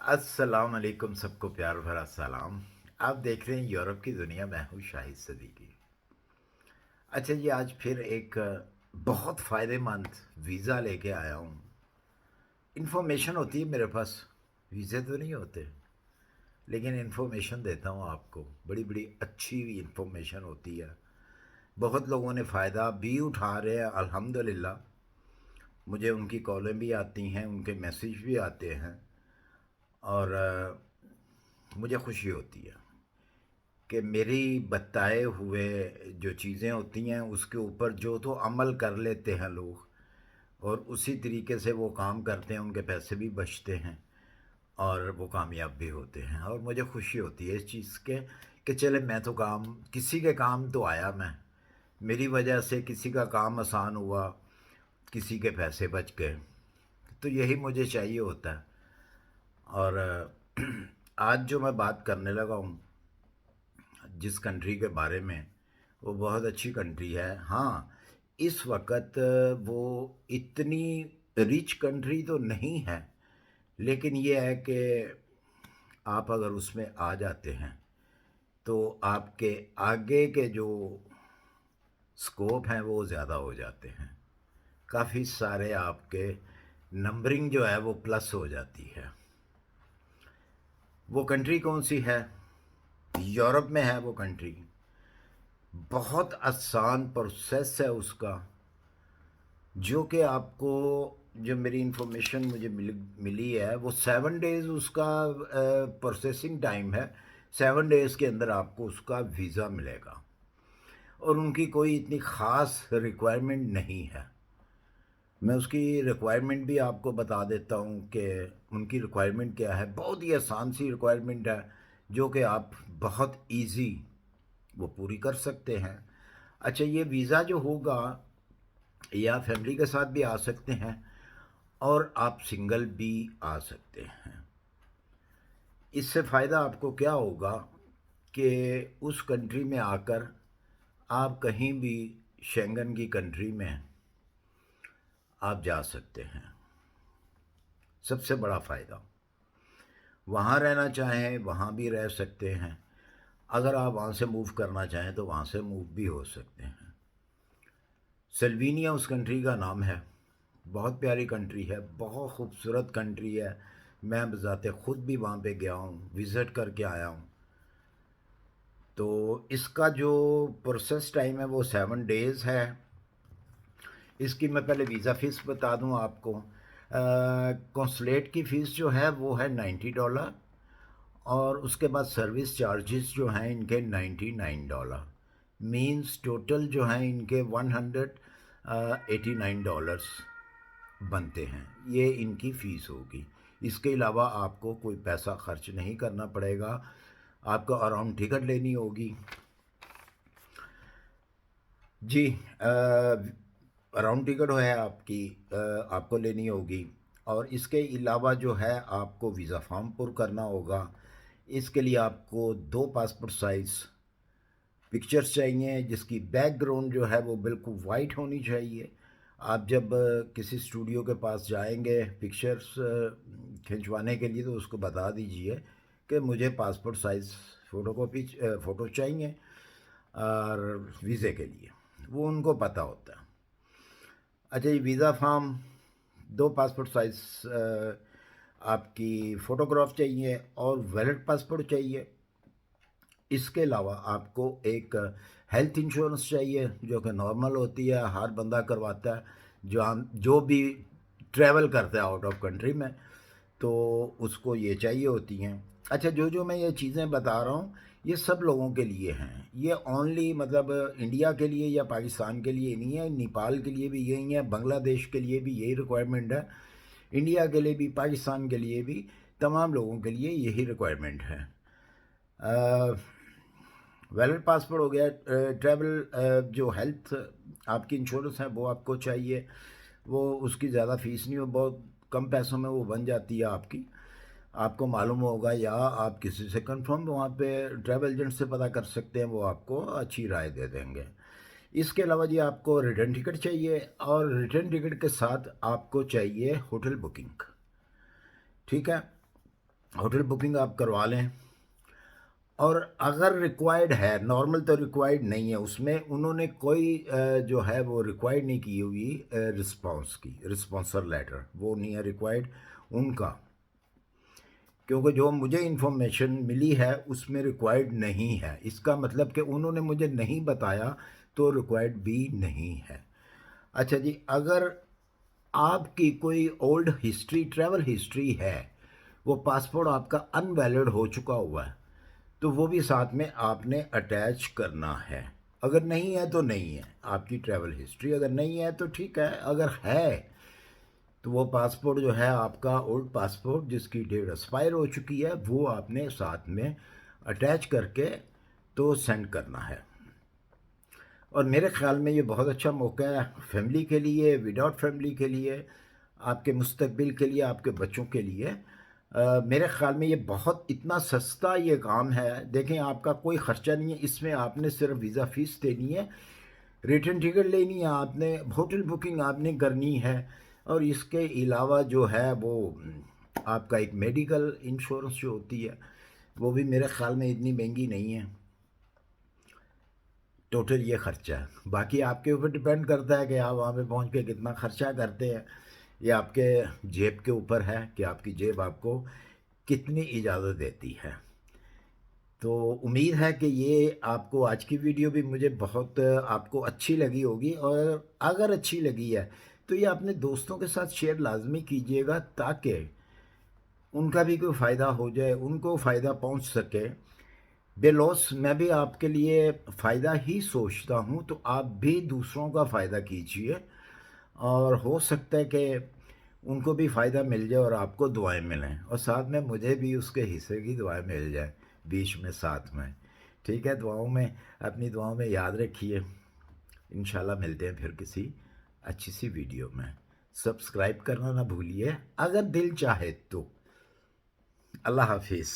अस्सलाम वालेकुम, सबको प्यार भरा सलाम। आप देख रहे हैं यूरोप की दुनिया, मैं हूँ शाहिद सदीकी। अच्छा जी, आज फिर एक बहुत फ़ायदेमंद वीज़ा लेके आया हूँ। इन्फॉर्मेशन होती है मेरे पास, वीज़े तो नहीं होते, लेकिन इन्फॉर्मेशन देता हूँ आपको। बड़ी बड़ी अच्छी इन्फॉर्मेशन होती है। बहुत लोगों ने फ़ायदा भी उठा रहे हैं अल्हम्दुलिल्लाह। मुझे उनकी कॉलें भी आती हैं, उनके मैसेज भी आते हैं, और मुझे खुशी होती है कि मेरी बताए हुए जो चीज़ें होती हैं उसके ऊपर जो तो अमल कर लेते हैं लोग, और उसी तरीके से वो काम करते हैं, उनके पैसे भी बचते हैं और वो कामयाब भी होते हैं। और मुझे खुशी होती है इस चीज़ के कि चले, मैं तो काम, किसी के काम तो आया मैं, मेरी वजह से किसी का काम आसान हुआ, किसी के पैसे बच गए। तो यही मुझे चाहिए होता है। और आज जो मैं बात करने लगा हूँ जिस कंट्री के बारे में, वो बहुत अच्छी कंट्री है। हाँ, इस वक्त वो इतनी रिच कंट्री तो नहीं है, लेकिन ये है कि आप अगर उसमें आ जाते हैं तो आपके आगे के जो स्कोप हैं वो ज़्यादा हो जाते हैं। काफ़ी सारे आपके नंबरिंग जो है वो प्लस हो जाती है। वो कंट्री कौन सी है? यूरोप में है वो कंट्री। बहुत आसान प्रोसेस है उसका, जो कि आपको, जो मेरी इंफॉर्मेशन मुझे मिली है, वो 7 डेज़ उसका प्रोसेसिंग टाइम है। 7 डेज़ के अंदर आपको उसका वीज़ा मिलेगा, और उनकी कोई इतनी ख़ास रिक्वायरमेंट नहीं है। मैं उसकी रिक्वायरमेंट भी आपको बता देता हूँ कि उनकी रिक्वायरमेंट क्या है। बहुत ही आसान सी रिक्वायरमेंट है, जो कि आप बहुत इजी वो पूरी कर सकते हैं। अच्छा, ये वीज़ा जो होगा, या फैमिली के साथ भी आ सकते हैं, और आप सिंगल भी आ सकते हैं। इससे फ़ायदा आपको क्या होगा कि उस कंट्री में आकर आप कहीं भी शेंगन की कंट्री में आप जा सकते हैं। सबसे बड़ा फ़ायदा, वहाँ रहना चाहें वहाँ भी रह सकते हैं, अगर आप वहाँ से मूव करना चाहें तो वहाँ से मूव भी हो सकते हैं। सल्वीनिया उस कंट्री का नाम है। बहुत प्यारी कंट्री है, बहुत खूबसूरत कंट्री है। मैं बज़ाते ख़ुद भी वहाँ पे गया हूँ, विज़िट करके आया हूँ। तो इसका जो प्रोसेस टाइम है वो 7 डेज़ है। इसकी मैं पहले वीज़ा फ़ीस बता दूँ आपको। कॉन्सुलेट की फ़ीस जो है वो है $90, और उसके बाद सर्विस चार्जेस जो हैं इनके $99। मीन्स टोटल जो हैं इनके $189 बनते हैं। ये इनकी फ़ीस होगी। इसके अलावा आपको कोई पैसा खर्च नहीं करना पड़ेगा। आपको अराउंड टिकट लेनी होगी जी। अराउंड टिकट है आपकी, आपको लेनी होगी। और इसके अलावा जो है आपको वीज़ा फॉर्म पुर करना होगा। इसके लिए आपको 2 पासपोर्ट साइज़ पिक्चर्स चाहिए, जिसकी बैकग्राउंड जो है वो बिल्कुल वाइट होनी चाहिए। आप जब किसी स्टूडियो के पास जाएंगे पिक्चर्स खिंचवाने के लिए, तो उसको बता दीजिए कि मुझे पासपोर्ट साइज़ फ़ोटो चाहिए और वीज़े के लिए। वो उनको पता होता है। अच्छा, ये वीज़ा फॉर्म, 2 पासपोर्ट साइज़ आपकी फ़ोटोग्राफ चाहिए, और वैलिड पासपोर्ट चाहिए। इसके अलावा आपको एक हेल्थ इंश्योरेंस चाहिए, जो कि नॉर्मल होती है, हर बंदा करवाता है जो भी ट्रैवल करता है आउट ऑफ कंट्री में, तो उसको ये चाहिए होती हैं। अच्छा, जो जो मैं ये चीज़ें बता रहा हूँ ये सब लोगों के लिए हैं। ये ओनली मतलब इंडिया के लिए या पाकिस्तान के लिए नहीं है, नेपाल के लिए भी यही है, बांग्लादेश के लिए भी यही रिक्वायरमेंट है, इंडिया के लिए भी, पाकिस्तान के लिए भी, तमाम लोगों के लिए यही रिक्वायरमेंट है। वैलिड पासपोर्ट हो गया। ट्रैवल जो हेल्थ आपकी इंश्योरेंस है वो आपको चाहिए। वो उसकी ज़्यादा फ़ीस नहीं हो, बहुत कम पैसों में वो बन जाती है आपकी। आपको मालूम होगा, या आप किसी से कंफर्म वहाँ पे ट्रैवल एजेंट से पता कर सकते हैं, वो आपको अच्छी राय दे देंगे। इसके अलावा जी आपको रिटर्न टिकट चाहिए, और रिटर्न टिकट के साथ आपको चाहिए होटल बुकिंग। ठीक है, ہوٹل بکنگ آپ کروا لیں، اور اگر ریکوائرڈ ہے، نارمل تو ریکوائرڈ نہیں ہے، اس میں انہوں نے کوئی جو ہے وہ ریکوائرڈ نہیں کی ہوئی رسپانس کی، رسپانسر لیٹر وہ نہیں ہے ریکوائرڈ ان کا، کیونکہ جو مجھے انفارمیشن ملی ہے اس میں ریکوائرڈ نہیں ہے، اس کا مطلب کہ انہوں نے مجھے نہیں بتایا تو ریکوائرڈ بھی نہیں ہے۔ اچھا جی، اگر آپ کی کوئی اولڈ ہسٹری، ٹریول ہسٹری ہے، وہ پاسپورٹ آپ کا ان ویلڈ ہو چکا ہوا ہے، تو وہ بھی ساتھ میں آپ نے اٹیچ کرنا ہے۔ اگر نہیں ہے تو نہیں ہے آپ کی ٹریول ہسٹری، اگر نہیں ہے تو ٹھیک ہے، اگر ہے تو وہ پاسپورٹ جو ہے آپ کا اولڈ پاسپورٹ جس کی ڈیٹ ایکسپائر ہو چکی ہے، وہ آپ نے ساتھ میں اٹیچ کر کے تو سینڈ کرنا ہے۔ اور میرے خیال میں یہ بہت اچھا موقع ہے فیملی کے لیے، وداؤٹ فیملی کے لیے، آپ کے مستقبل کے لیے، آپ کے بچوں کے لیے۔ میرے خیال میں یہ بہت اتنا سستا یہ کام ہے، دیکھیں آپ کا کوئی خرچہ نہیں ہے اس میں، آپ نے صرف ویزا فیس دینی ہے، ریٹرن ٹکٹ لینی ہے آپ نے، ہوٹل بکنگ آپ نے کرنی ہے، اور اس کے علاوہ جو ہے وہ آپ کا ایک میڈیکل انشورنس جو ہوتی ہے وہ بھی میرے خیال میں اتنی مہنگی نہیں ہے۔ ٹوٹل یہ خرچہ ہے، باقی آپ کے اوپر ڈپینڈ کرتا ہے کہ آپ وہاں پہ پہنچ کے کتنا خرچہ کرتے ہیں، یہ آپ کے جیب کے اوپر ہے کہ آپ کی جیب آپ کو کتنی اجازت دیتی ہے۔ تو امید ہے کہ یہ آپ کو آج کی ویڈیو بھی مجھے بہت آپ کو اچھی لگی ہوگی، اور اگر اچھی لگی ہے تو یہ اپنے دوستوں کے ساتھ شیئر لازمی کیجیے گا تاکہ ان کا بھی کوئی فائدہ ہو جائے، ان کو فائدہ پہنچ سکے۔ بے لوس میں بھی آپ کے لیے فائدہ ہی سوچتا ہوں، تو آپ بھی دوسروں کا فائدہ کیجیے، اور ہو سکتا ہے کہ ان کو بھی فائدہ مل جائے اور آپ کو دعائیں ملیں، اور ساتھ میں مجھے بھی اس کے حصے کی دعائیں مل جائیں بیچ میں ساتھ میں۔ ٹھیک ہے، دعاؤں میں اپنی دعاؤں میں یاد رکھیے، انشاءاللہ ملتے ہیں پھر کسی اچھی سی ویڈیو میں۔ سبسکرائب کرنا نہ بھولیے اگر دل چاہے تو۔ اللہ حافظ۔